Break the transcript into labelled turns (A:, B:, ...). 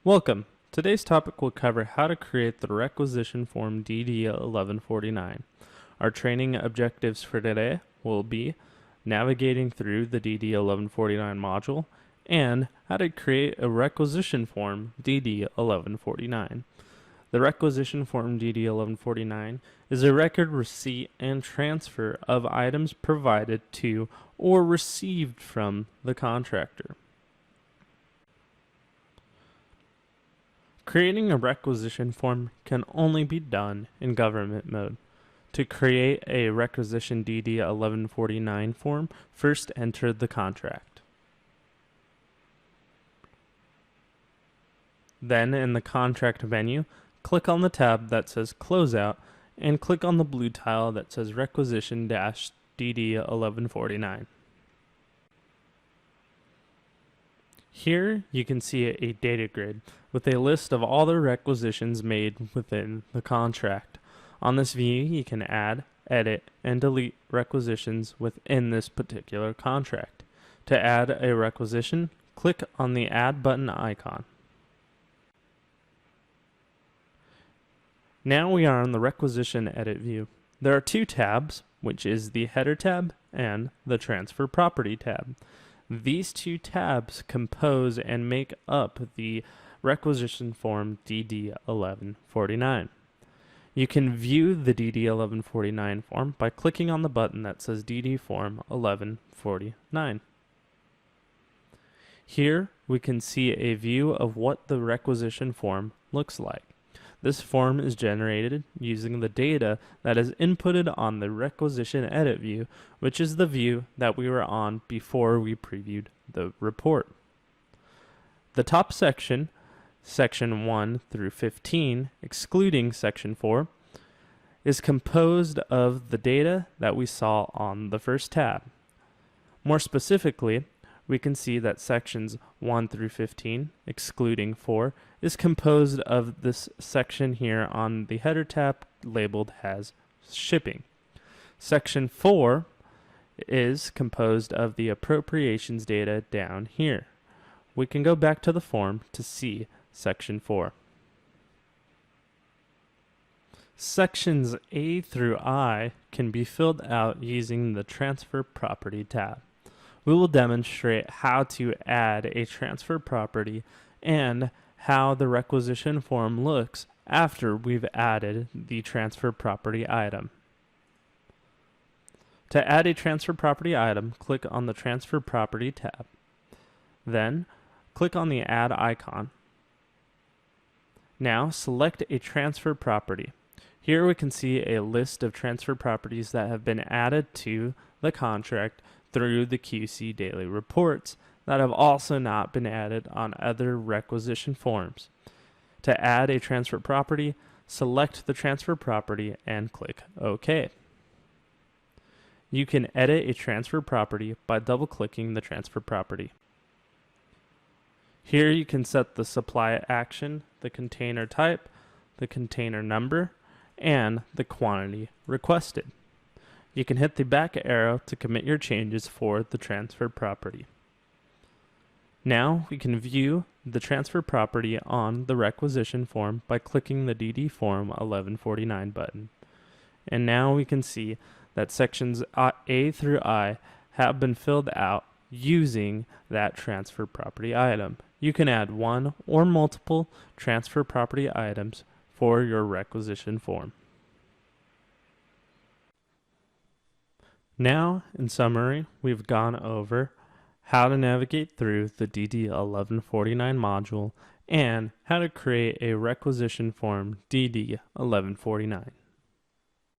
A: Welcome. Today's topic will cover how to create the requisition form DD1149. Our training objectives for today will be navigating through the DD1149 module and how to create a requisition form DD1149. The requisition form DD1149 is a record, receipt, and transfer of items provided to or received from the contractor. Creating a requisition form can only be done in government mode. To create a requisition DD1149 form, first enter the contract. Then in the contract menu, click on the tab that says Closeout and click on the blue tile that says Requisition-DD1149. Here you can see a data grid with a list of all the requisitions made within the contract. On this view, you can add, edit, and delete requisitions within this particular contract. To add a requisition, click on the Add button icon. Now we are on the Requisition Edit view. There are two tabs, which is the Header tab and the Transfer Property tab. These two tabs compose and make up the requisition form DD1149. You can view the DD1149 form by clicking on the button that says DD Form 1149. Here we can see a view of what the requisition form looks like. This form is generated using the data that is inputted on the Requisition Edit view, which is the view that we were on before we previewed the report. The top section, section 1 through 15, excluding section 4, is composed of the data that we saw on the first tab. More specifically, we can see that sections 1 through 15, excluding 4, is composed of this section here on the header tab labeled as shipping. Section 4 is composed of the appropriations data down here. We can go back to the form to see section 4. Sections A through I can be filled out using the Transfer Property tab. We will demonstrate how to add a transfer property and how the requisition form looks after we've added the transfer property item. To add a transfer property item, click on the Transfer Property tab. Then, click on the Add icon. Now, select a transfer property. Here we can see a list of transfer properties that have been added to the contract through the QC daily reports that have also not been added on other requisition forms. To add a transfer property, select the transfer property and click OK. You can edit a transfer property by double-clicking the transfer property. Here you can set the supply action, the container type, the container number, and the quantity requested. You can hit the back arrow to commit your changes for the transfer property. Now we can view the transfer property on the requisition form by clicking the DD Form 1149 button. And now we can see that sections A through I have been filled out using that transfer property item. You can add one or multiple transfer property items for your requisition form. Now, in summary, we've gone over how to navigate through the DD1149 module and how to create a requisition form DD1149.